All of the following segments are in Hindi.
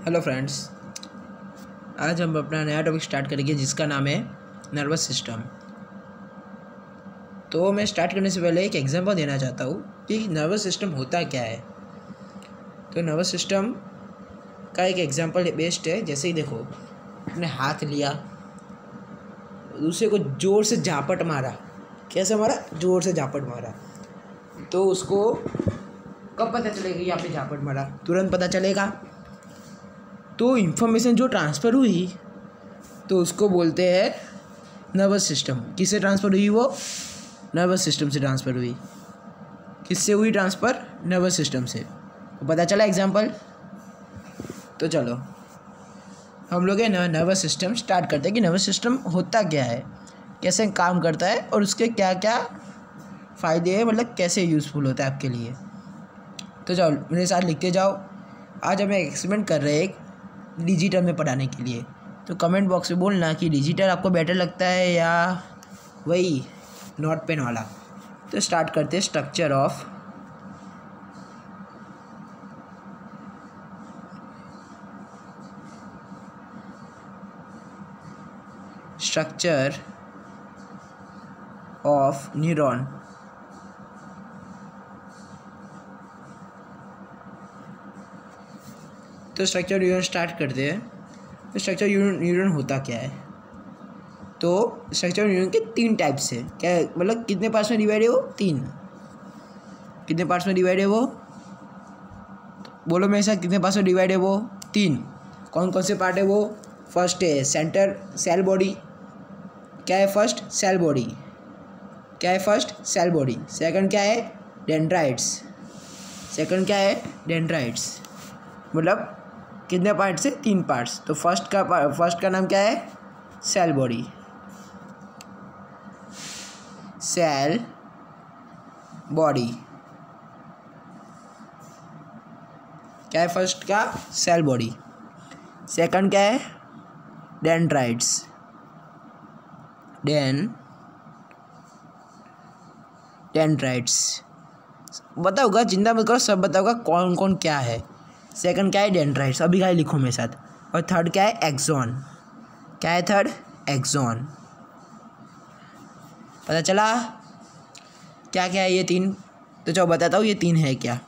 हेलो फ्रेंड्स, आज हम अपना नया टॉपिक स्टार्ट करेंगे जिसका नाम है नर्वस सिस्टम। तो मैं स्टार्ट करने से पहले एक एग्जांपल देना चाहता हूँ कि नर्वस सिस्टम होता क्या है। तो नर्वस सिस्टम का एक एग्जांपल बेस्ट है। जैसे ही देखो, अपने हाथ लिया, दूसरे को ज़ोर से झापट मारा। कैसे मारा? ज़ोर से झापट मारा। तो उसको कब पता चलेगा कि आपने झापट मारा? तुरंत पता चलेगा। तो इन्फॉर्मेशन जो ट्रांसफ़र हुई तो उसको बोलते हैं नर्वस सिस्टम। किससे ट्रांसफ़र हुई? वो नर्वस सिस्टम से ट्रांसफ़र हुई। किससे हुई ट्रांसफ़र? नर्वस सिस्टम से। तो पता चला एग्जांपल। तो चलो हम लोग है ना नर्वस सिस्टम स्टार्ट करते हैं कि नर्वस सिस्टम होता क्या है, कैसे काम करता है और उसके क्या क्या फ़ायदे हैं, मतलब कैसे यूज़फुल होता है आपके लिए। तो चलो मेरे साथ लिखते जाओ। आज हम एक्सपेरिमेंट कर रहे हैं एक डिजिटल में पढ़ाने के लिए। तो कमेंट बॉक्स में बोलना कि डिजिटल आपको बेटर लगता है या वही नोट पेन वाला। तो स्टार्ट करते हैं। Structure of neuron. तो स्ट्रक्चर न्यूरॉन स्टार्ट करते हैं। तो स्ट्रक्चर न्यूरॉन होता क्या है? तो स्ट्रक्चर न्यूरॉन के 3 टाइप्स है। क्या मतलब कितने पार्ट्स में डिवाइड है वो? 3। कितने पार्ट्स में डिवाइड है वो? बोलो मेरे साथ, कितने पार्ट्स में डिवाइड है वो? 3। कौन कौन से पार्ट है वो? फर्स्ट है सेंटर सेल बॉडी। क्या है फर्स्ट? Cell body. क्या है फर्स्ट? Cell body. सेकंड क्या है? डेंड्राइट्स। सेकंड क्या है? डेंड्राइट्स। मतलब कितने पार्ट्स है? 3 पार्ट्स। तो फर्स्ट का नाम क्या है? Cell body. सेल बॉडी क्या है फर्स्ट का? Cell body. सेकंड क्या है? डेंड्राइट्स। डेंड्राइट्स बताओगा, चिंता मत करो, सब बताओगा कौन कौन क्या है। सेकंड क्या है? डेंड्राइट्स। अभी क्या लिखो मेरे साथ। और थर्ड क्या है? एक्सॉन। क्या है थर्ड? एक्सॉन। पता चला क्या क्या है ये 3? तो चलो बताता हूँ ये 3 है क्या।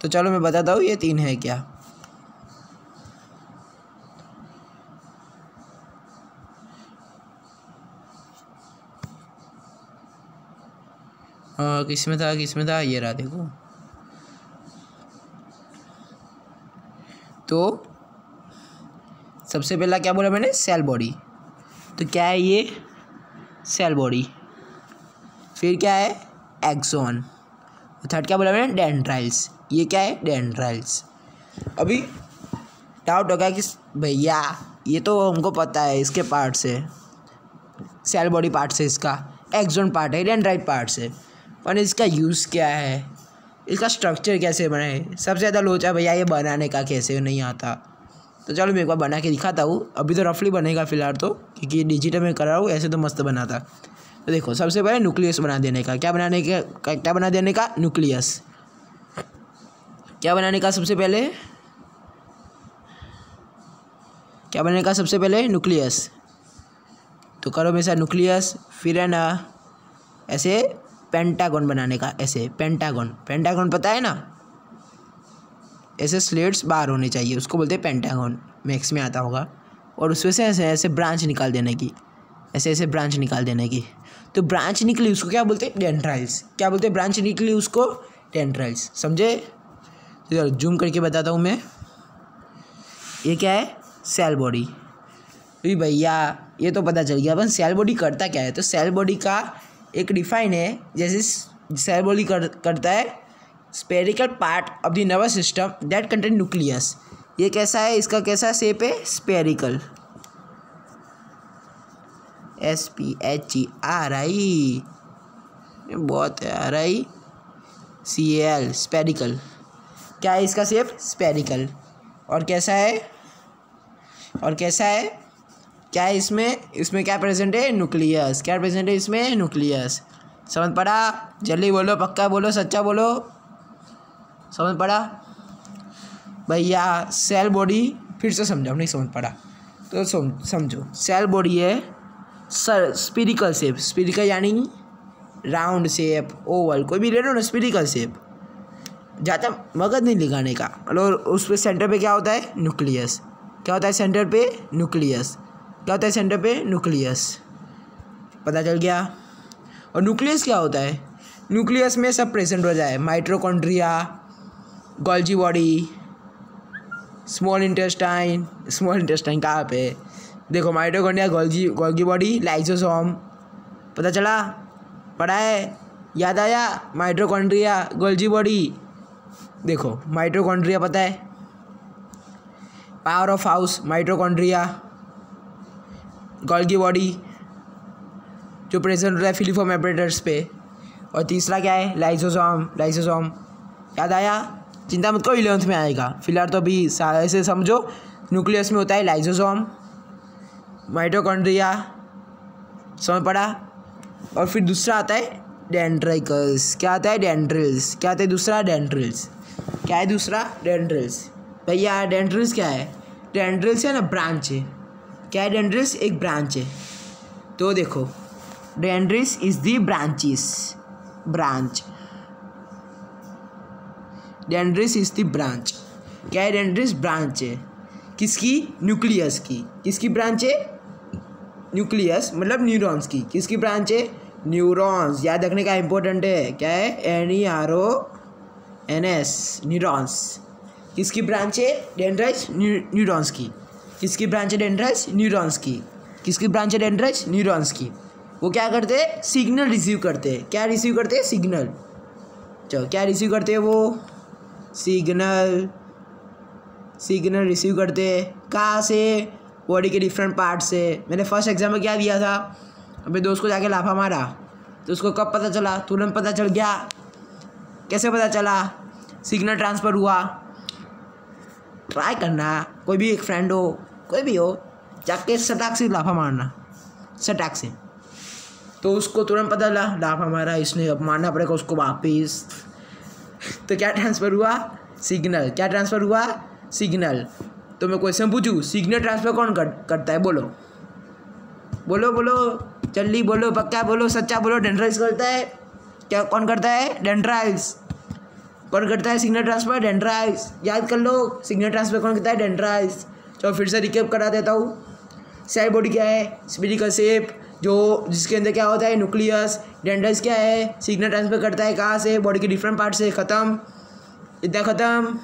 तो चलो मैं बताता हूँ ये 3 है क्या। किसमें था ये रहा, देखो। तो सबसे पहला क्या बोला मैंने? Cell body. तो क्या है ये? Cell body. फिर क्या है? एक्सॉन। थर्ड क्या बोला मैंने? डेंड्राइट्स। ये क्या है? डेंड्राइट्स। अभी डाउट होगा कि भैया ये तो हमको पता है, इसके पार्ट से सेल बॉडी पार्ट से, इसका एक्सॉन पार्ट है, डेंड्राइट पार्ट से, पर इसका यूज़ क्या है, इसका स्ट्रक्चर कैसे बनाए। सबसे ज़्यादा लोचा भैया ये बनाने का कैसे नहीं आता। तो चलो मैं एक बार बना के दिखाता हूँ। अभी तो रफली बनेगा फ़िलहाल तो, क्योंकि डिजिटल में कर रहा हूँ, ऐसे तो मस्त बना था। तो देखो, सबसे पहले न्यूक्लियस बना देने का। क्या बना देने का? न्यूक्लियस। क्या बनाने का सबसे पहले? क्या बनाने का सबसे पहले? न्यूक्लियस। तो करो मेरे साथ न्यूक्लियस। फिर है ना ऐसे पेंटागन बनाने का। ऐसे पेंटागन पता है ना? ऐसे स्लेट्स बाहर होने चाहिए, उसको बोलते हैं पेंटागन। मैथ्स में आता होगा। और उसमें से ऐसे ऐसे ब्रांच निकाल देने की। ऐसे ऐसे ब्रांच निकाल देने की। तो ब्रांच निकली उसको क्या बोलते हैं? डेंड्राइट्स। क्या बोलते हैं? ब्रांच निकली उसको डेंड्राइट्स। समझे? चलो जूम करके बताता हूँ मैं। ये क्या है? Cell body. भैया ये तो पता चल गया, अपन सेल बॉडी करता क्या है। तो सेल बॉडी का एक डिफाइन है, जैसे सेल बॉडी करता है spherical part of the nervous system that contain nucleus. ये कैसा है? इसका कैसा शेप है? स्पेरिकल। SPHERI बहुत है। RICAL spherical. क्या है इसका शेप? स्पेरिकल। और कैसा है? क्या है इसमें क्या प्रेजेंट है? न्यूक्लियस। क्या प्रेजेंट है इसमें? न्यूक्लियस। समझ पड़ा? जल्दी बोलो, पक्का बोलो, सच्चा बोलो। समझ पड़ा भैया? सेल बॉडी फिर से समझाओ, नहीं समझ पड़ा तो समझो। सेल बॉडी है स्फीरिकल शेप, स्फीरिकल यानी राउंड शेप, ओवल, कोई भी ले लो ना, स्फीरिकल शेप। ज़्यादा मगज नहीं लगाने का। और उस पे सेंटर पे क्या होता है? न्यूक्लियस। क्या होता है सेंटर पे? न्यूक्लियस। क्या होता है सेंटर पे? न्यूक्लियस। पता चल गया? और न्यूक्लियस क्या होता है? न्यूक्लियस में सब प्रेजेंट हो जाए, mitochondria, Golgi body, small intestine. Small intestine कहाँ पे? देखो, माइटोकॉन्ड्रिया, गोल्गी बॉडी, लाइसोसोम। पता चला? पढ़ा है? याद आया? Mitochondria, Golgi body. देखो, माइटोकॉन्ड्रिया पता है, power of house, mitochondria, Golgi body जो प्रेजेंट होता है फिलिफॉर्म एपरेटस पे। और तीसरा क्या है? लाइसोसोम। लाइसोसोम याद आया? चिंता मत करो, 11th में आएगा। फिलहाल तो अभी ऐसे समझो, न्यूक्लियस में होता है लाइसोसोम, माइटोकॉन्ड्रिया। समझ पड़ा? और फिर दूसरा आता है डेंड्राइकल्स। क्या आता है? डेंड्रिल्स। क्या आता है दूसरा? डेंड्रिल्स। क्या है दूसरा? डेंड्रिल्स। भैया डेंड्रिल्स क्या है? डेंड्रिल्स है ना, ब्रांच है। क्या है? डेंड्रिल्स एक ब्रांच है। तो देखो, dendrites is the branches, branch. Dendrites is the branch. क्या है? डेंड्रिल्स ब्रांच है किसकी? न्यूक्लियस की। किसकी ब्रांच है? न्यूक्लियस मतलब न्यूरॉन्स की। किसकी ब्रांच है? न्यूरॉन्स। याद रखने का इंपॉर्टेंट है। क्या है? NERONS, neurons. किसकी ब्रांच है? डेंड्राइट्स न्यूरॉन्स की। किसकी ब्रांच है? डेंड्राइट्स न्यूरॉन्स की। किसकी ब्रांच है? डेंड्राइट्स न्यूरॉन्स की। वो क्या करते हैं? सिग्नल रिसीव करते हैं। क्या रिसीव करते हैं? सिग्नल। चलो, क्या रिसीव करते हैं वो? सिग्नल। सिग्नल रिसीव करते हैं कहाँ से? बॉडी के डिफरेंट पार्ट से। मैंने फर्स्ट एग्जाम में क्या दिया था? अपने दोस्त को जाके लाफा मारा, तो उसको कब पता चला? तुरंत पता चल गया। कैसे पता चला? सिग्नल ट्रांसफ़र हुआ। ट्राई करना, कोई भी एक फ्रेंड हो, कोई भी हो, जाके सटाक से लाफा मारना, सटाक से, तो उसको तुरंत पता चला लाफा मारा इसने, अब मारना पड़ेगा उसको वापस। तो क्या ट्रांसफ़र हुआ? सिग्नल। क्या ट्रांसफ़र हुआ? सिग्नल। तो मैं क्वेश्चन पूछूँ, सिग्नल ट्रांसफ़र कौन करता है? बोलो बोलो बोलो, जल्दी बोलो, पक्का बोलो, सच्चा बोलो। डेंड्राइट्स करता है। क्या कौन करता है? डेंड्राइट्स। कौन करता है सिग्नल ट्रांसफ़र? डेंड्राइट्स। याद कर लो, सिग्नल ट्रांसफ़र कौन करता है? डेंड्राइट्स। चलो फिर से रिकैप करा देता हूँ। सेल बॉडी क्या है? स्फीरिकल शेप, जो जिसके अंदर क्या होता है? न्यूक्लियस। डेंड्राइट्स क्या है? सिग्नल ट्रांसफ़र करता है कहाँ से? बॉडी के डिफरेंट पार्ट से। ख़त्म। इतना ख़त्म।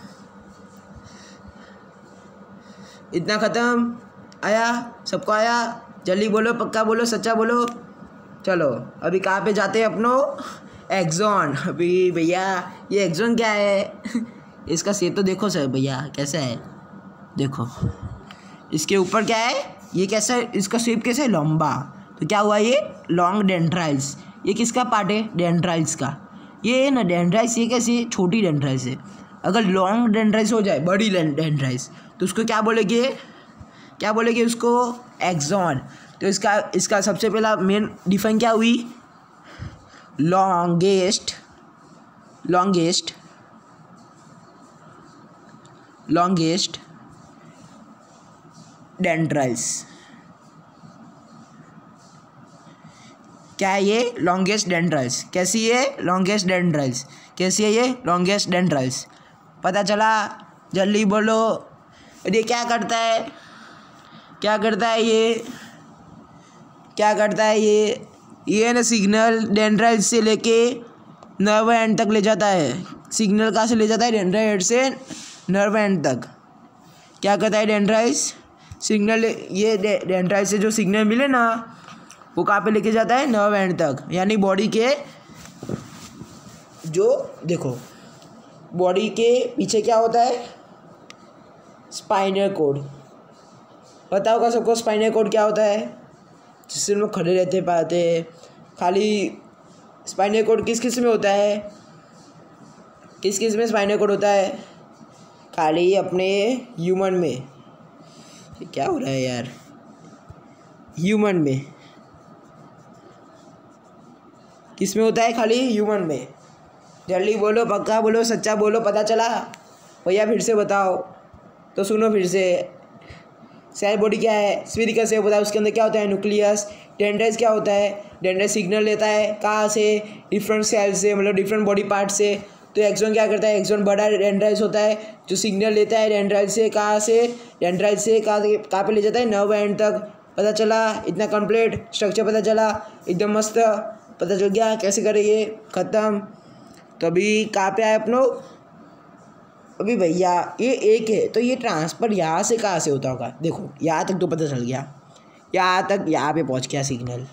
इतना ख़त्म। आया? सबको आया? जल्दी बोलो, पक्का बोलो, सच्चा बोलो। चलो अभी कहाँ पे जाते हैं अपनों? एक्सॉन। अभी भैया ये एक्सॉन क्या है? इसका शेप तो देखो सर भैया कैसा है, देखो इसके ऊपर क्या है? ये कैसा है? इसका शेप कैसा है? लंबा। तो क्या हुआ? ये लॉन्ग डेंड्राइल्स। ये किसका पार्ट है? डेंड्राइल्स का। ये है ना डेंड्राइल्स, ये कैसी है? छोटी डेंड्राइल्स है। अगर लॉन्ग डेंड्राइल्स हो जाए, बड़ी डेंड्राइल्स, तो उसको क्या बोलेंगे? क्या बोलेंगे उसको? एक्सॉन। तो इसका सबसे पहला मेन डिफाइन क्या हुई? लॉन्गेस्ट डेंड्राइल्स। क्या है ये? लॉन्गेस्ट डेंड्राइल्स। कैसी है? लॉन्गेस्ट डेंड्राइल्स। कैसी है ये? लॉन्गेस्ट डेंड्राइल्स। पता चला? जल्दी बोलो। ये क्या करता है? क्या करता है ये? क्या करता है ये? ये ना सिग्नल डेंड्राइट से लेके नर्व एंड तक ले जाता है। सिग्नल कहाँ से ले जाता है? डेंड्राइट से नर्व एंड तक। क्या करता है डेंड्राइट्स? सिग्नल, ये डेंड्राइट से जो सिग्नल मिले ना, वो कहाँ पे लेके जाता है? नर्व एंड तक। यानी बॉडी के जो, देखो बॉडी के पीछे क्या होता है? Spinal cord. पता होगा सबको स्पाइनल कोड क्या होता है? जिससे लोग खड़े रहते पाते। खाली स्पाइनल कोड किस किस में होता है? किस किस में स्पाइनल कोड होता है? खाली अपने ह्यूमन में। क्या हो रहा है यार? ह्यूमन में, किस में होता है? खाली ह्यूमन में। जल्दी बोलो, पक्का बोलो, सच्चा बोलो, पता चला? भैया फिर से बताओ तो सुनो फिर से। सेल बॉडी क्या है? स्फीरिकल शेप होता है, उसके अंदर क्या होता है? न्यूक्लियस। डेंड्राइट्स क्या होता है? डेंड्राइट सिग्नल लेता है कहाँ से? डिफरेंट सेल से, मतलब डिफरेंट बॉडी पार्ट से। तो एक्सॉन क्या करता है? एक्सॉन बड़ा डेंड्राइट्स होता है जो सिग्नल लेता है डेंड्राइट से, कहाँ से? डेंड्राइट से कहाँ पे ले जाता है? नर्व एंड तक। पता चला? इतना कंप्लीट स्ट्रक्चर पता चला? एकदम मस्त पता चल गया कैसे करेंगे। ख़त्म। तो अभी कहाँ पे आए अपनों? अभी भैया ये एक है, तो ये ट्रांसफ़र यहाँ से कहाँ से होता होगा? देखो यहाँ तक तो पता चल गया, यहाँ तक, यहाँ पे पहुँच गया सिग्नल,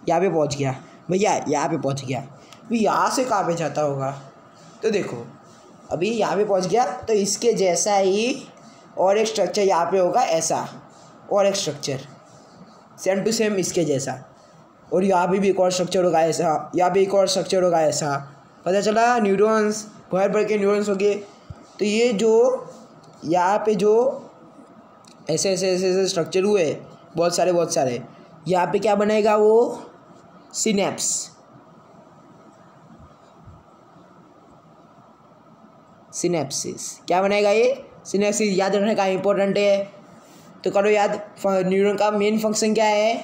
यहाँ पे पहुँच गया भैया, यहाँ पे पहुँच गया। अभी यहाँ से कहाँ पे जाता होगा? तो देखो अभी यहाँ पे पहुँच गया, तो इसके जैसा ही और एक स्ट्रक्चर यहाँ पे होगा ऐसा, और एक स्ट्रक्चर सेम टू सेम इसके जैसा, और यहाँ पे भी एक और स्ट्रक्चर होगा ऐसा, यहाँ पे एक और स्ट्रक्चर होगा ऐसा। पता चला? न्यूरॉन्स भर भर के न्यूरॉन्स हो गए। तो ये जो यहाँ पे जो ऐसे ऐसे ऐसे ऐसे स्ट्रक्चर हुए बहुत सारे, यहाँ पे क्या बनेगा? वो सिनेप्स। सिनेप्सिस क्या बनेगा? ये सिनेप्सिस। याद रखने का इम्पोर्टेंट है, तो करो याद। न्यूरॉन का मेन फंक्शन क्या है?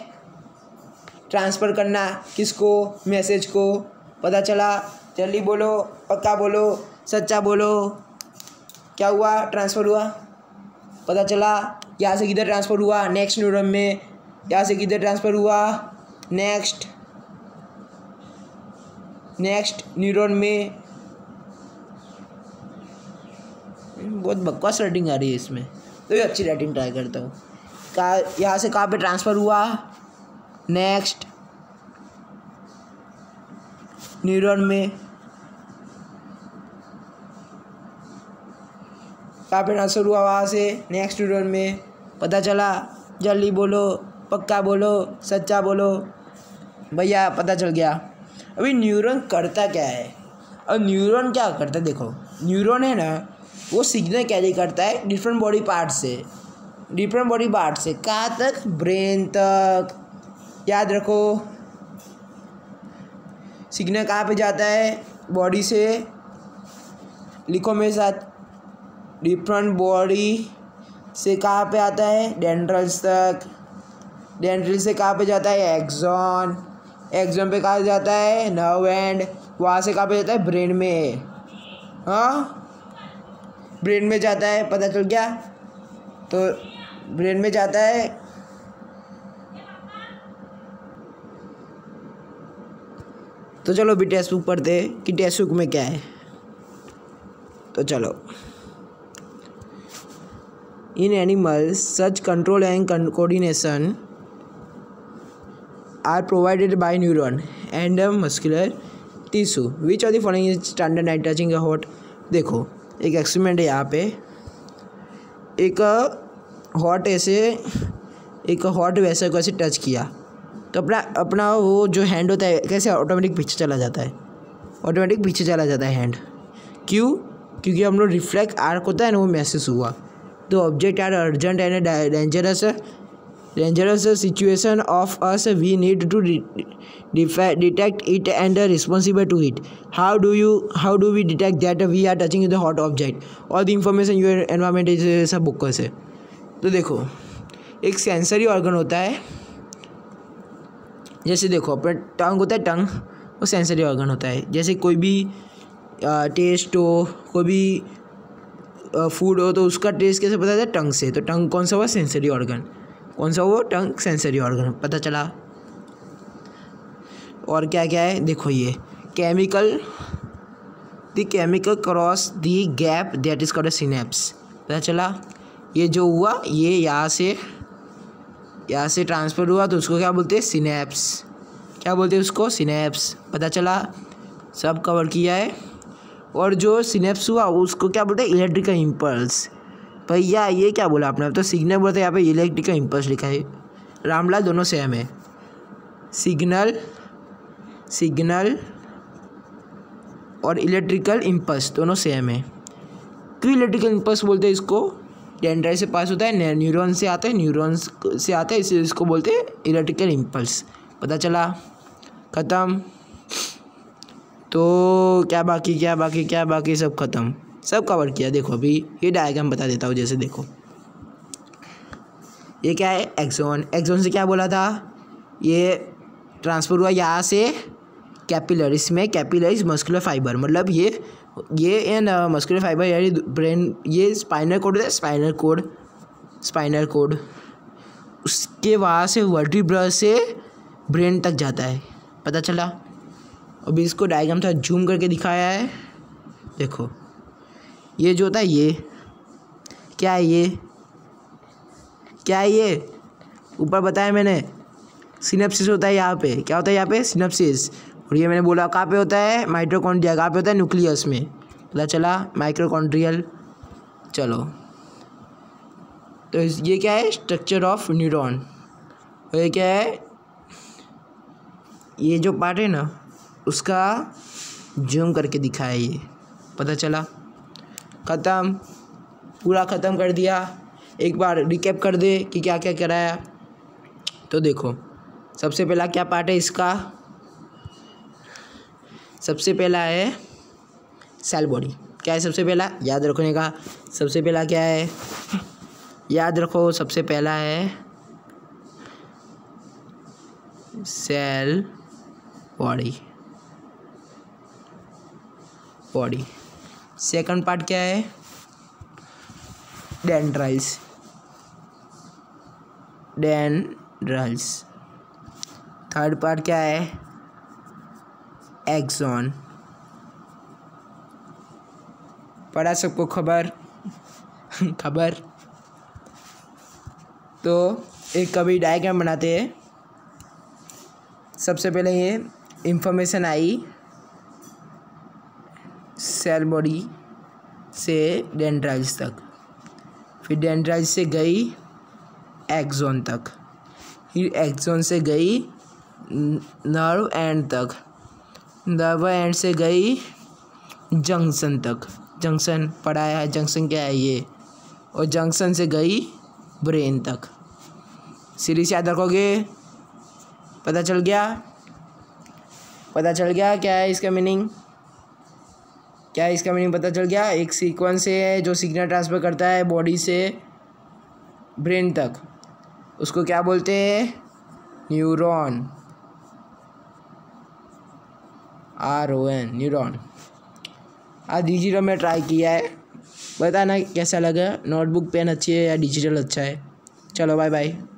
ट्रांसफ़र करना। किसको? मैसेज को। पता चला? जल्दी बोलो, पक्का बोलो, सच्चा बोलो। क्या हुआ? ट्रांसफ़र हुआ। पता चला? यहाँ से किधर ट्रांसफ़र हुआ? नेक्स्ट न्यूरॉन में। यहाँ से किधर ट्रांसफ़र हुआ? नेक्स्ट न्यूरॉन में। बहुत बकवास राइटिंग आ रही है इसमें, तो ये अच्छी राइटिंग ट्राई करता हूँ। कहाँ, यहाँ से कहाँ पे ट्रांसफ़र हुआ? नेक्स्ट न्यूरॉन में। कहाँ पे ट्रांसफ़र हुआ? वहाँ से नेक्स्ट न्यूरॉन में। पता चला? जल्दी बोलो, पक्का बोलो, सच्चा बोलो। भैया पता चल गया। अभी न्यूरॉन करता क्या है? और न्यूरॉन क्या करता है? देखो न्यूरॉन है ना, वो सिग्नल कैरी करता है डिफरेंट बॉडी पार्ट से। कहाँ तक? ब्रेन तक। याद रखो, सिग्नल कहाँ पे जाता है? बॉडी से। लिखो मेरे साथ, डिफरेंट बॉडी से कहाँ पे आता है? डेंड्राइट्स तक। डेंड्राइट से कहाँ पे जाता है? एक्सॉन। एक्सॉन पे कहाँ जाता है? Nerve and. वहाँ से कहाँ पे जाता है? ब्रेन में। हाँ, ब्रेन में जाता है। पता चल गया? तो ब्रेन में जाता है। तो चलो भी टेक्स्ट बुक पढ़ते हैं कि टेक्स्ट बुक में क्या है। तो चलो, in animals such control and coordination are provided by neuron and muscular tissue. Which of the following is standard night touching a hot? देखो एक एक्सपेरिमेंट है यहाँ पे। एक हॉट वैसे को ऐसे टच किया, तो अपना वो जो हैंड होता है कैसे ऑटोमेटिक पीछे चला जाता है हैंड। क्यों? क्योंकि हम लोग रिफ्लेक्ट आर्क होता है ना, वो महसूस हुआ। तो object are urgent and dangerous situation of us, we need to detect it and responsible to it. How do we detect that we are touching the hot object? All the information your environment is सब बुक से। तो देखो एक सेंसरी ऑर्गन होता है, जैसे देखो अपना टंग होता है, टंग वो सेंसरी ऑर्गन होता है। जैसे कोई भी टेस्ट हो, कोई भी फूड हो, तो उसका टेस्ट कैसे पता चलता है? टंग से। तो टंग कौन सा हुआ? Sensory organ. कौन सा वो? टंग सेंसरी ऑर्गन। पता चला? और क्या क्या है देखो, ये chemical cross the gap that is called a synapse. पता चला? ये जो हुआ ये यहाँ से ट्रांसफ़र हुआ, तो उसको क्या बोलते हैं? सिनेप्स। क्या बोलते हैं उसको? सिनेप्स। पता चला? सब कवर किया है। और जो सिनेप्स हुआ उसको क्या बोलते हैं? Electrical impulse. भैया ये क्या बोला आपने? तो सिग्नल बोलते हैं, यहाँ पे इलेक्ट्रिकल इम्पल्स लिखा है। रामलाल दोनों सेम है। सिग्नल और इलेक्ट्रिकल इम्पल्स दोनों सेम है। क्यों इलेक्ट्रिकल इम्पल्स बोलते हैं इसको? डेंड्राइट से पास होता है, न्यूरॉन से आता है, न्यूरॉन्स से आता है, इसे इसको बोलते हैं इलेक्ट्रिकल इम्पल्स। पता चला, ख़त्म। तो क्या बाकी सब ख़त्म, सब कवर किया। देखो अभी ये डायग्राम बता देता हूँ। जैसे देखो ये क्या है, एक्सॉन। एक्सॉन से क्या बोला था, ये ट्रांसफ़र हुआ यहाँ से कैपिलरीज में, कैपिलरीज मस्कुलर फाइबर, मतलब ये मस्कुलर फाइबर यानी ब्रेन, ये स्पाइनल कोड है, स्पाइनल कोड उसके वहाँ से वर्टिब्रा से ब्रेन तक जाता है। पता चला। अभी इसको डायग्राम था जूम करके दिखाया है। देखो ये जो होता है, ये क्या है, ये ऊपर बताया मैंने, सिनेप्सिस होता है यहाँ पे। क्या होता है यहाँ पे, सिनेप्सिस। और ये मैंने बोला कहाँ पे होता है, माइटोकॉन्ड्रिया। कहाँ पे होता है, न्यूक्लियस में। पता चला, माइक्रोकॉन्ड्रियल। चलो तो ये क्या है, स्ट्रक्चर ऑफ न्यूरॉन। और ये क्या है, ये जो पार्ट है ना उसका जूम करके दिखाया ये। पता चला, ख़त्म, पूरा ख़त्म कर दिया। एक बार रिकैप कर दे कि क्या क्या कराया। तो देखो सबसे पहला क्या पार्ट है इसका, सबसे पहला है सेल बॉडी। क्या है सबसे पहला, याद रखने का। सबसे पहला क्या है, याद रखो, सबसे पहला है सेल बॉडी। सेकंड पार्ट क्या है, डेंड्राइट्स। थर्ड पार्ट क्या है, एक्सॉन। पढ़ा सबको खबर तो एक कभी डायग्राम बनाते हैं। सबसे पहले ये इंफॉर्मेशन आई सेल बॉडी से डेंड्राइट्स तक, फिर डेंड्राइट्स से गई एक्सॉन तक, फिर एक्सॉन से गई नर्व एंड तक, नर्व एंड से गई जंक्शन तक। जंक्शन पढ़ाया है, जंक्शन क्या है ये, और जंक्शन से गई ब्रेन तक। सीरीज याद रखोगे। पता चल गया क्या है इसका मीनिंग, पता चल गया। एक सीक्वेंस है जो सिग्नल ट्रांसफ़र करता है बॉडी से ब्रेन तक, उसको क्या बोलते हैं, न्यूरॉन, RON, न्यूरॉन। आज डिजिटल में ट्राई किया है, बताना कैसा लगा। नोटबुक पेन अच्छी है या डिजिटल अच्छा है। चलो बाय बाय।